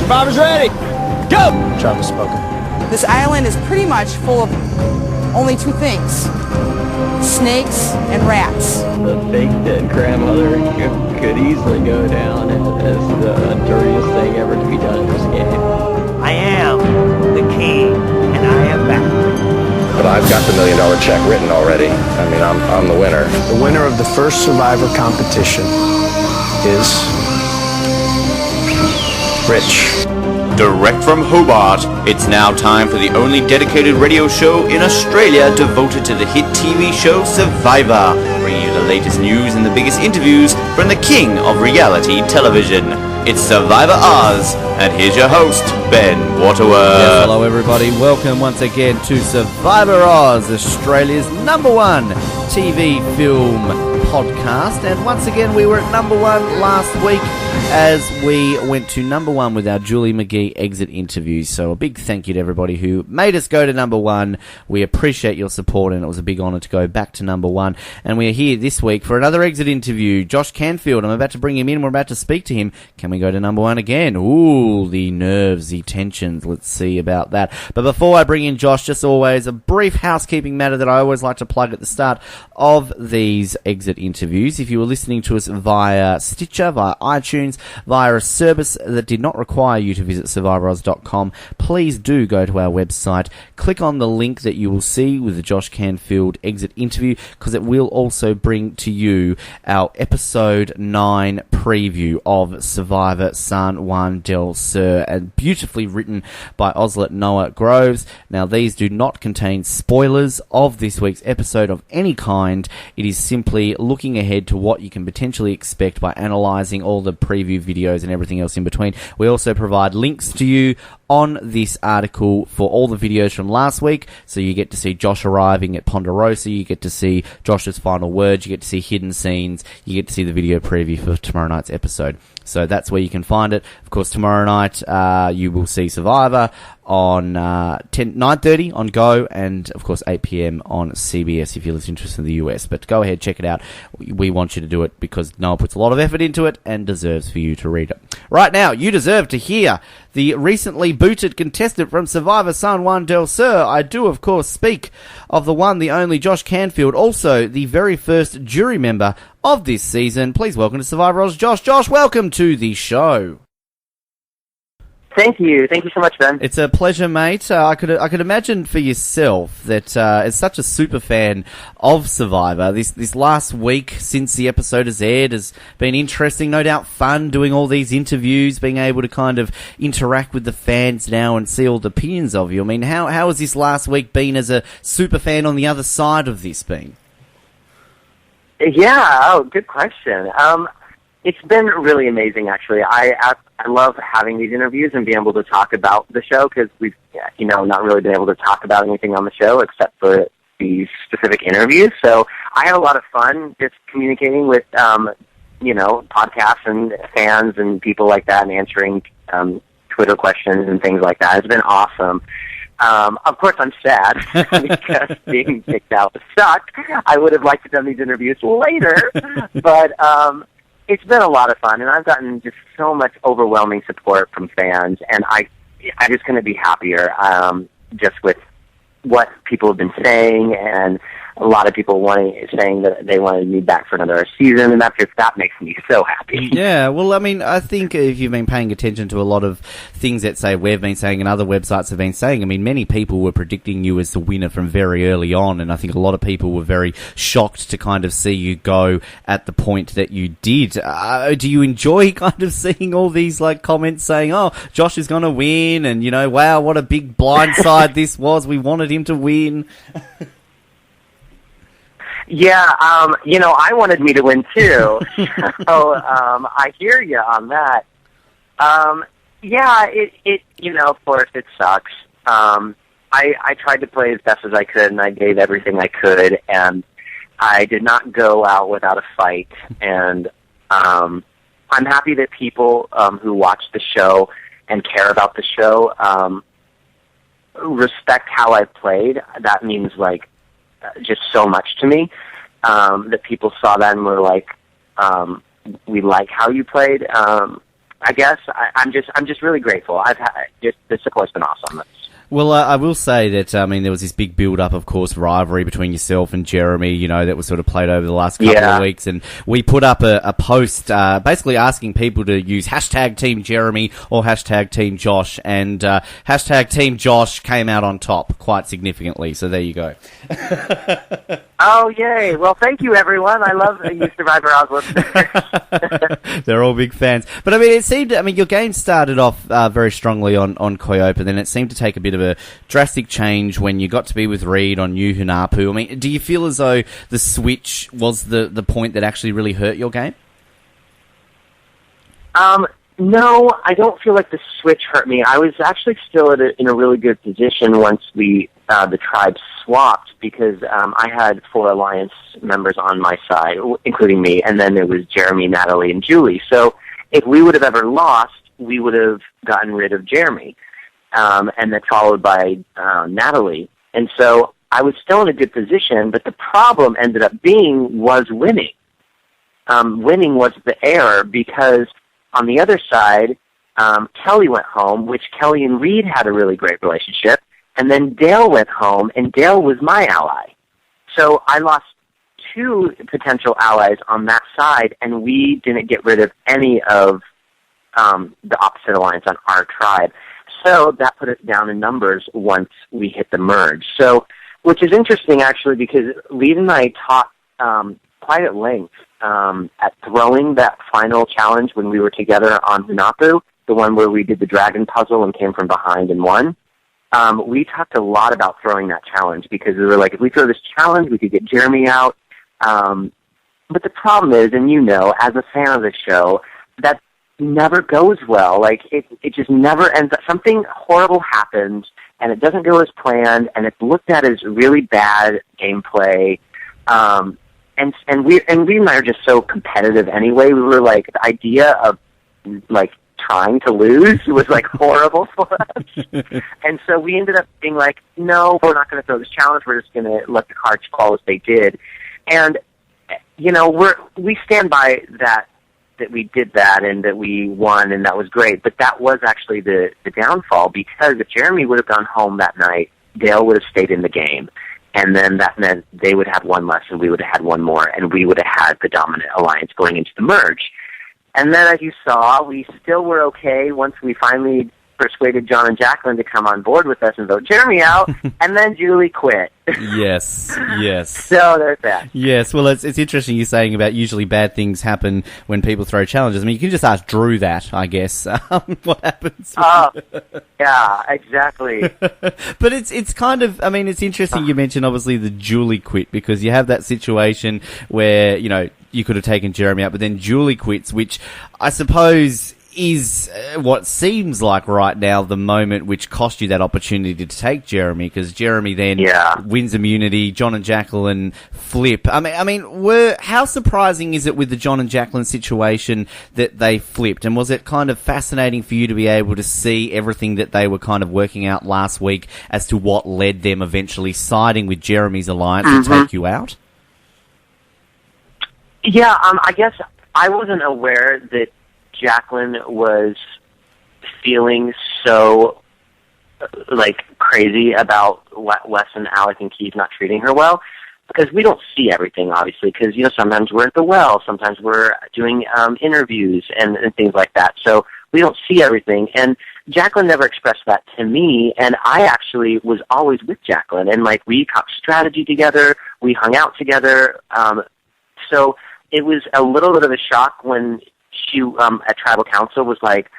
Survivor's ready. Go! Travis spoken. This island is pretty much full of only two things: snakes and rats. The fake dead grandmother could easily go down as the dirtiest thing ever to be done in this game. I am the king, and I am back. But I've got the $1 million check written already. I mean, I'm the winner. The winner of the first Survivor competition is Rich. Direct from Hobart, it's now time for the only dedicated radio show in Australia devoted to the hit TV show Survivor, bringing you the latest news and the biggest interviews from the king of reality television. It's Survivor Oz, and here's your host, Ben Waterworth. Yes, hello everybody, welcome once again to Survivor Oz, Australia's #1 TV film podcast, and once again we were at #1 last week as we went to #1 with our Julie McGee exit interview. So a big thank you to everybody who made us go to #1. We appreciate your support, and it was a big honour to go back to #1. And we are here this week for another exit interview. Josh Canfield, I'm about to bring him in. We're about to speak to him. Can we go to #1 again? Ooh, the nerves, the tensions. Let's see about that. But before I bring in Josh, just always a brief housekeeping matter that I always like to plug at the start of these exit interviews. If you were listening to us via Stitcher, via iTunes, via a service that did not require you to visit survivoroz.com, please do go to our website, click on the link that you will see with the Josh Canfield exit interview, because it will also bring to you our episode 9 preview of Survivor San Juan Del Sur, and beautifully written by Oslet Noah Groves. Now, these do not contain spoilers of this week's episode of any kind. It is simply looking ahead to what you can potentially expect by analysing all the preview videos and everything else in between. We also provide links to you on this article for all the videos from last week, so you get to see Josh arriving at Ponderosa, you get to see Josh's final words, you get to see hidden scenes, you get to see the video preview for tomorrow night's episode. So that's where you can find it. Of course, tomorrow night you will see Survivor on 9:30 on Go, and of course 8 p.m. on CBS if you're interested in the US. But go ahead, check it out. We want you to do it because Noah puts a lot of effort into it and deserves for you to read it. Right now, you deserve to hear the recently booted contestant from Survivor San Juan Del Sur. I do, of course, speak of the one, the only Josh Canfield, also the very first jury member of this season. Please welcome to Survivor Oz, Josh. Josh, welcome to the show. Thank you. Thank you so much, Ben. It's a pleasure, mate. I could imagine for yourself that as such a super fan of Survivor, this last week since the episode has aired has been interesting, no doubt fun, doing all these interviews, being able to kind of interact with the fans now and see all the opinions of you. I mean, how has this last week been as a super fan on the other side of this been? Yeah, good question. It's been really amazing, actually. I love having these interviews and being able to talk about the show, because we've, not really been able to talk about anything on the show except for these specific interviews. So I had a lot of fun just communicating with, podcasts and fans and people like that, and answering Twitter questions and things like that. It's been awesome. Of course, I'm sad because being kicked out sucked. I would have liked to have done these interviews later, but it's been a lot of fun, and I've gotten just so much overwhelming support from fans, and I just couldn't be happier just with what people have been saying, and a lot of people saying that they wanted me back for another season, and that makes me so happy. Yeah, well, I mean, I think if you've been paying attention to a lot of things that, say, we've been saying and other websites have been saying, I mean, many people were predicting you as the winner from very early on, and I think a lot of people were very shocked to kind of see you go at the point that you did. Do you enjoy kind of seeing all these, comments saying, oh, Josh is going to win, and, wow, what a big blindside this was, we wanted him to win? Yeah, I wanted me to win too. So, I hear you on that. Of course it sucks. I tried to play as best as I could, and I gave everything I could, and I did not go out without a fight. And I'm happy that people who watch the show and care about the show respect how I played. That means just so much to me, that people saw that and were like, we like how you played. I guess I'm just really grateful. The support's been awesome. Well, I will say that, there was this big build-up, of course, rivalry between yourself and Jeremy, that was sort of played over the last couple of weeks, and we put up a post basically asking people to use hashtag Team Jeremy or hashtag Team Josh, and hashtag Team Josh came out on top quite significantly, so there you go. Oh, yay. Well, thank you, everyone. I love you Survivor Oz listeners. They're all big fans. But, it seemed, your game started off very strongly on Koyope, and then it seemed to take a bit of a drastic change when you got to be with Reed on New Hunapu. Do you feel as though the switch was the point that actually really hurt your game? No, I don't feel like the switch hurt me. I was actually still in a really good position once the tribes swapped, because I had 4 Alliance members on my side, including me, and then there was Jeremy, Natalie, and Julie. So if we would have ever lost, we would have gotten rid of Jeremy, and then followed by Natalie. And so I was still in a good position, but the problem ended up was winning. Winning was the error, because on the other side, Kelly went home, which Kelly and Reed had a really great relationship, and then Dale went home, and Dale was my ally. So I lost 2 potential allies on that side, and we didn't get rid of any of the opposite alliance on our tribe. So that put us down in numbers once we hit the merge. So, which is interesting, actually, because Reed and I talked quite at length at throwing that final challenge when we were together on Hunapu, the one where we did the dragon puzzle and came from behind and won. We talked a lot about throwing that challenge, because we were like, if we throw this challenge, we could get Jeremy out. But the problem is, and as a fan of the show, that never goes well. Like, it just never ends up. Something horrible happens, and it doesn't go as planned, and it's looked at as really bad gameplay. And Reed and I are just so competitive anyway. We were like, the idea of like trying to lose was like horrible for us. And so we ended up being like, no, we're not going to throw this challenge. We're just going to let the cards fall as they did. And we stand by that we did that and that we won, and that was great. But that was actually the downfall, because if Jeremy would have gone home that night, Dale would have stayed in the game. And then that meant they would have one less and we would have had one more, and we would have had the dominant alliance going into the merge. And then, as you saw, we still were okay once we finally persuaded John and Jacqueline to come on board with us and vote Jeremy out, and then Julie quit. Yes. So there's that. Yes, well, it's interesting you're saying about usually bad things happen when people throw challenges. You can just ask Drew that, I guess, what happens. Yeah, exactly. But it's kind of, it's interesting you mentioned, obviously, the Julie quit, because you have that situation where, you could have taken Jeremy out, but then Julie quits, which I suppose is what seems like right now the moment which cost you that opportunity to take Jeremy, because Jeremy then wins immunity. John and Jacqueline flip. How surprising is it with the John and Jacqueline situation that they flipped? And was it kind of fascinating for you to be able to see everything that they were kind of working out last week as to what led them eventually siding with Jeremy's alliance to take you out? Yeah, I guess I wasn't aware that Jacqueline was feeling so, crazy about Wes and Alec and Keith not treating her well, because we don't see everything, obviously, because, sometimes we're at the well, sometimes we're doing interviews and things like that, so we don't see everything, and Jacqueline never expressed that to me, and I actually was always with Jacqueline, and, we talked strategy together, we hung out together, so it was a little bit of a shock when she, at Tribal Council, was like,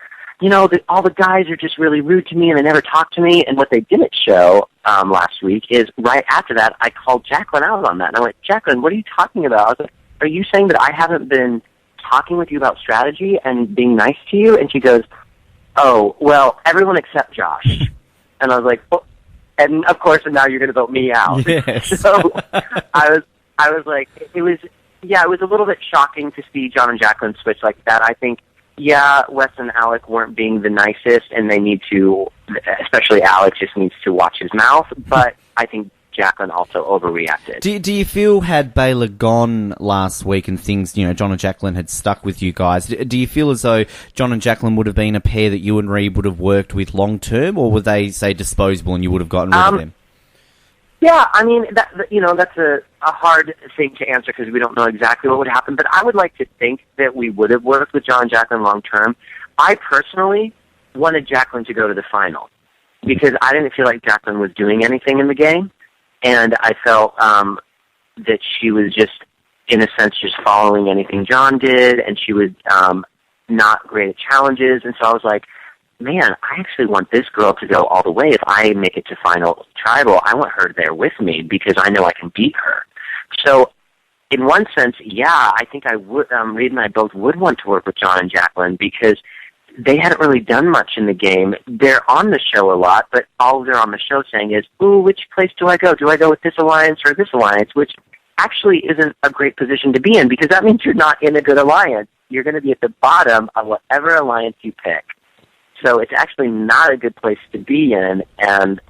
all the guys are just really rude to me and they never talk to me. And what they didn't show last week is right after that, I called Jacqueline out on that. And I went, Jacqueline, what are you talking about? I was like, are you saying that I haven't been talking with you about strategy and being nice to you? And she goes, oh, well, everyone except Josh. And I was like, well, and of course, and now you're going to vote me out. Yes. So I was like, it was a little bit shocking to see John and Jacqueline switch like that. I think, Wes and Alec weren't being the nicest, and they need to, especially Alec, just needs to watch his mouth. But I think Jacqueline also overreacted. Do you feel, had Baylor gone last week and things, John and Jacqueline had stuck with you guys, do you feel as though John and Jacqueline would have been a pair that you and Reed would have worked with long term, or were they, say, disposable and you would have gotten rid of them? Yeah, I mean, that's a hard thing to answer because we don't know exactly what would happen, but I would like to think that we would have worked with John and Jacqueline long term. I personally wanted Jacqueline to go to the final because I didn't feel like Jacqueline was doing anything in the game, and I felt that she was just, in a sense, just following anything John did, and she was not great at challenges, and so I was like, man, I actually want this girl to go all the way. If I make it to final tribal, I want her there with me because I know I can beat her. So in one sense, yeah, I think I would, Reed and I both would want to work with John and Jacqueline because they hadn't really done much in the game. They're on the show a lot, but all they're on the show saying is, ooh, which place do I go? Do I go with this alliance or this alliance? Which actually isn't a great position to be in because that means you're not in a good alliance. You're going to be at the bottom of whatever alliance you pick. So it's actually not a good place to be in. And,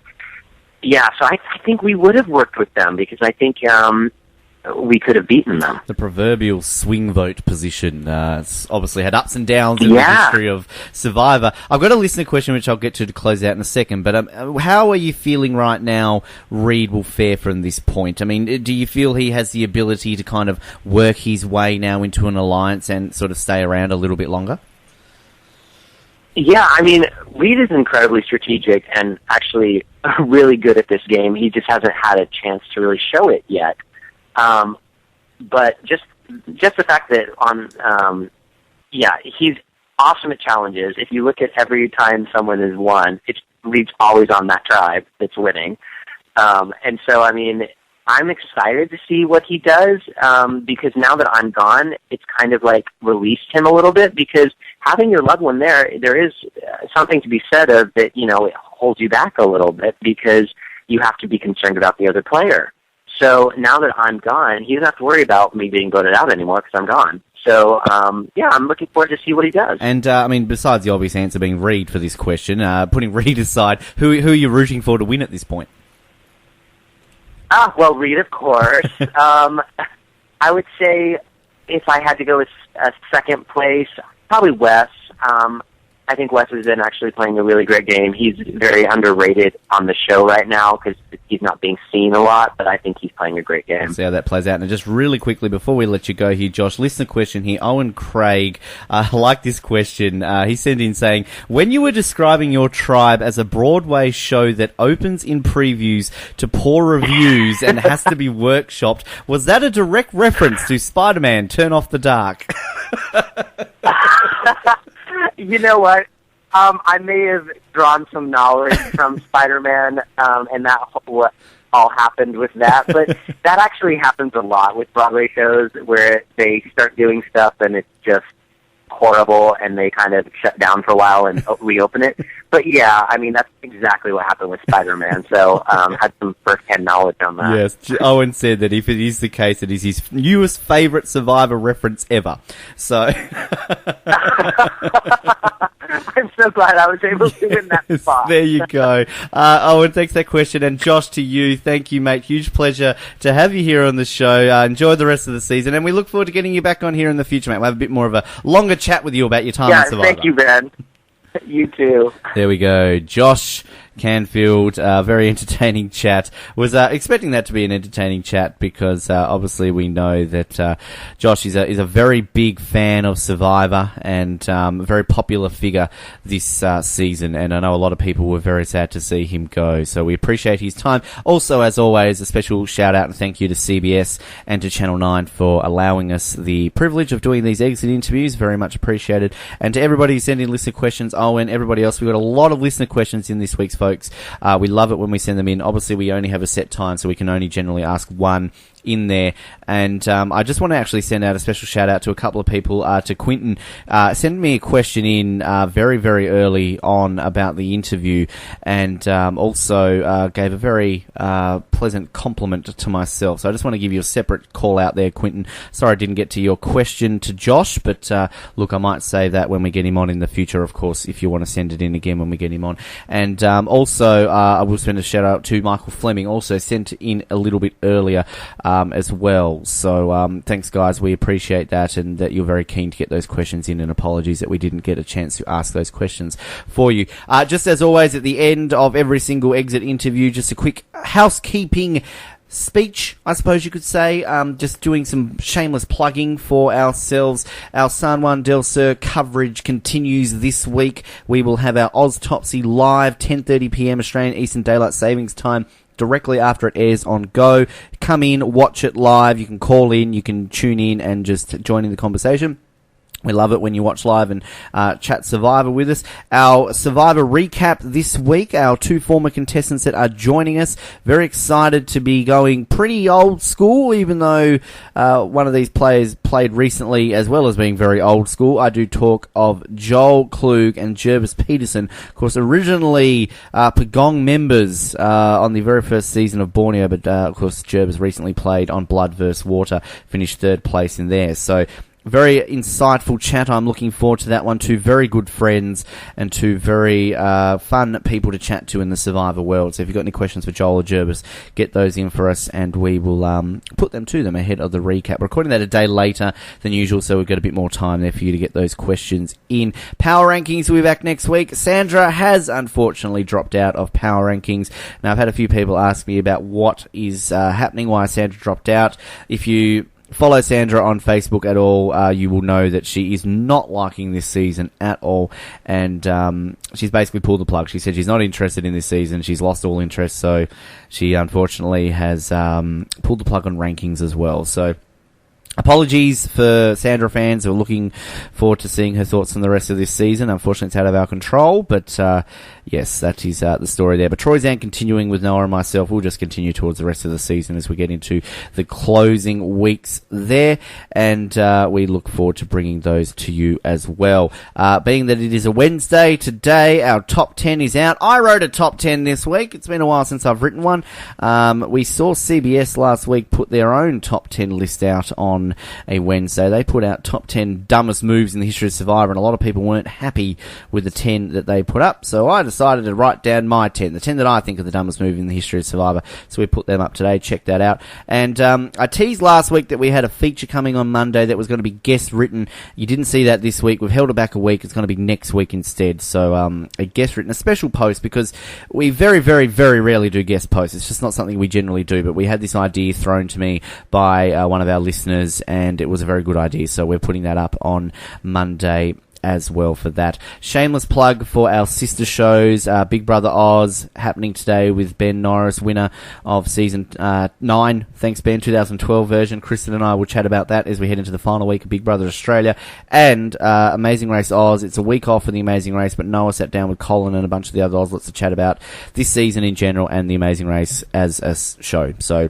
yeah, so I think we would have worked with them because I think we could have beaten them. The proverbial swing vote position. It's obviously had ups and downs in the history of Survivor. I've got a listener question which I'll get to close out in a second, but how are you feeling right now Reed will fare from this point? I mean, do you feel he has the ability to kind of work his way now into an alliance and sort of stay around a little bit longer? Yeah, I mean, Reed is incredibly strategic and actually really good at this game. He just hasn't had a chance to really show it yet. But just the fact that he's awesome at challenges. If you look at every time someone has won, Reed's always on that tribe that's winning. And so, I mean, I'm excited to see what he does because now that I'm gone, it's kind of like released him a little bit because having your loved one there is something to be said of that, it holds you back a little bit because you have to be concerned about the other player. So now that I'm gone, he doesn't have to worry about me being voted out anymore because I'm gone. So, I'm looking forward to see what he does. And, besides the obvious answer being Reed for this question, putting Reed aside, who are you rooting for to win at this point? Well, Reed, of course. I would say if I had to go with a second place, probably Wes. I think Wes has been actually playing a really great game. He's very underrated on the show right now because he's not being seen a lot, but I think he's playing a great game. Let's see how that plays out. And just really quickly, before we let you go here, Josh, listener question here. Owen Craig, I like this question. He sent in saying, when you were describing your tribe as a Broadway show that opens in previews to poor reviews and has to be workshopped, was that a direct reference to Spiderman, Turn Off the Dark? You know what? I may have drawn some knowledge from Spider-Man, and that what all happened with that. But that actually happens a lot with Broadway shows where they start doing stuff and it's just horrible and they kind of shut down for a while and reopen it. But yeah, I mean, that's exactly what happened with Spider-Man. So had some first-hand knowledge on that. Yes, Owen said that if it is the case, it is his newest favourite Survivor reference ever. So... I'm so glad I was able to win that spot. There you go. Owen, thanks for that question. And Josh, to you, thank you, mate. Huge pleasure to have you here on the show. Enjoy the rest of the season. And we look forward to getting you back on here in the future, mate. We'll have a bit more of a longer chat with you about your time on Survivor. Thank you, Ben. You too. There we go. Josh Canfield, very entertaining chat. Was expecting that to be an entertaining chat because obviously we know that Josh is a very big fan of Survivor and a very popular figure this season, and I know a lot of people were very sad to see him go, so we appreciate his time. Also, as always, a special shout out and thank you to CBS and to Channel 9 for allowing us the privilege of doing these exit interviews. Very much appreciated. And to everybody who sent in listener questions, Owen, everybody else, we've got a lot of listener questions in this week's folks. We love it when we send them in. Obviously, we only have a set time, so we can only generally ask one in there. And I just want to actually send out a special shout out to a couple of people. To Quinton, sent me a question in very, very early on about the interview, and also gave a very pleasant compliment to myself. So I just want to give you a separate call out there, Quinton. Sorry I didn't get to your question to Josh, but look, I might say that when we get him on in the future, of course, if you want to send it in again when we get him on. And also, I will send a shout out to Michael Fleming, also sent in a little bit earlier as well. So thanks, guys. We appreciate that, and that you're very keen to get those questions in, and apologies that we didn't get a chance to ask those questions for you. Just as always, at the end of every single exit interview, just a quick housekeeping speech, I suppose you could say. Just doing some shameless plugging for ourselves. Our Juan Del Sur coverage continues this week. We will have our Oztopsy live, 10:30 p.m. Australian Eastern Daylight Savings Time, directly after it airs on Go. Come in, watch it live. You can call in, you can tune in and just join in the conversation. We love it when you watch live and chat Survivor with us. Our Survivor recap this week, our two former contestants that are joining us. Very excited to be going pretty old school, even though one of these players played recently as well as being very old school. I do talk of Joel Klug and Jervis Peterson, of course, originally Pagong members on the very first season of Borneo, but of course Jervis recently played on Blood vs. Water, finished third place in there. So very insightful chat. I'm looking forward to that one. Two very good friends and two very fun people to chat to in the Survivor world. So if you've got any questions for Joel or Jervis, get those in for us and we will put them to them ahead of the recap. We're recording that a day later than usual, so we've got a bit more time there for you to get those questions in. Power Rankings will be back next week. Sandra has unfortunately dropped out of Power Rankings. Now, I've had a few people ask me about what is happening, why Sandra dropped out. If you follow Sandra on Facebook at all, you will know that she is not liking this season at all, and she's basically pulled the plug. She said she's not interested in this season. She's lost all interest, so she unfortunately has pulled the plug on rankings as well. So apologies for Sandra fans who are looking forward to seeing her thoughts on the rest of this season. Unfortunately, it's out of our control, but yes, that is the story there. But Troy Zan continuing with Noah and myself. We'll just continue towards the rest of the season as we get into the closing weeks there, and we look forward to bringing those to you as well. Being that it is a Wednesday today, our top 10 is out. I wrote a top 10 this week. It's been a while since I've written one. We saw CBS last week put their own top 10 list out on a Wednesday. They put out top 10 dumbest moves in the history of Survivor, and a lot of people weren't happy with the 10 that they put up. So I decided to write down my 10, the 10 that I think are the dumbest move in the history of Survivor. So we put them up today. Check that out. And I teased last week that we had a feature coming on Monday that was going to be guest written. You didn't see that this week. We've held it back a week. It's going to be next week instead. So a guest written, a special post, because we very, very, very rarely do guest posts. It's just not something we generally do. But we had this idea thrown to me by one of our listeners, and it was a very good idea. So we're putting that up on Monday as well for that. Shameless plug for our sister shows. Big Brother Oz happening today with Ben Norris, winner of season 9. Thanks, Ben, 2012 version. Kristen and I will chat about that as we head into the final week of Big Brother Australia. And Amazing Race Oz. It's a week off for the Amazing Race, but Noah sat down with Colin and a bunch of the other Ozlets to chat about this season in general and the Amazing Race as a show. So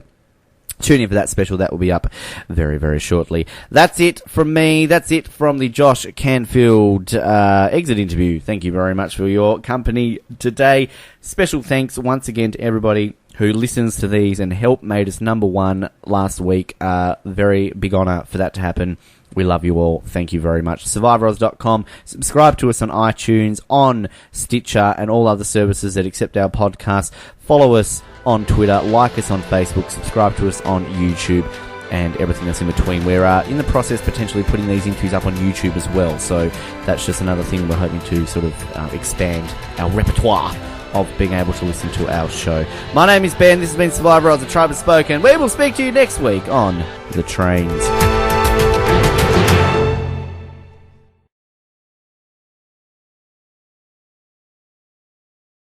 tune in for that special. That will be up very, very shortly. That's it from me. That's it from the Josh Canfield exit interview. Thank you very much for your company today. Special thanks once again to everybody who listens to these and helped made us number one last week. Very big honour for that to happen. We love you all. Thank you very much. SurvivorOz.com. Subscribe to us on iTunes, on Stitcher, and all other services that accept our podcast. Follow us on Twitter. Like us on Facebook. Subscribe to us on YouTube and everything that's in between. We're in the process potentially putting these interviews up on YouTube as well. So that's just another thing we're hoping to sort of expand our repertoire of being able to listen to our show. My name is Ben. This has been Survivor Oz, the Tribe has spoken. We will speak to you next week on The Trains.